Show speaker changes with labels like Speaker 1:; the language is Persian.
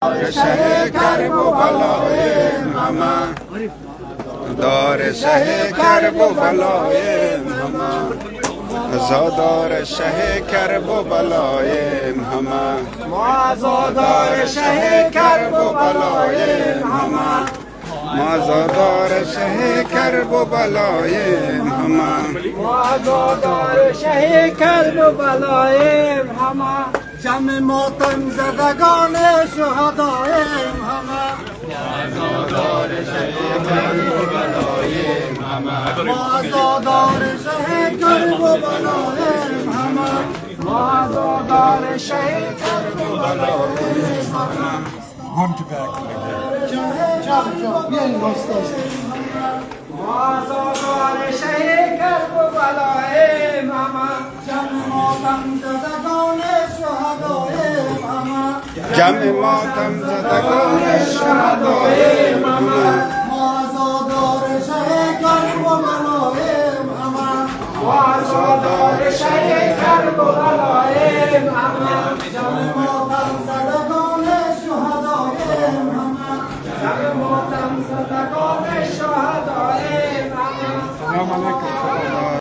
Speaker 1: شهر کربلای ماما دار شهر کربلای ماما زادار شهر کربلای ماما زادار شهر کربلای ماما زادار شهر کربلای ماما
Speaker 2: زادار شهر کربلای ماما جمع ماتم زدگان شهدای ماما
Speaker 1: زادار شهر کربلای ماما
Speaker 2: زادار شهر کربلای ماما زادار شهر کربلای ماما
Speaker 3: Hunt back again.
Speaker 2: Bien gustos. زادار شهر کربلای ماما جمع ماتم زدگان شهدای ماما
Speaker 1: جمع ماتم زدگان شهدای ماما
Speaker 2: زادار شهر کربلای ماما زادار شهر کربلای ماما جمع ماتم زدگان شهدای ماما جمع ماتم زدگان شهدای ماما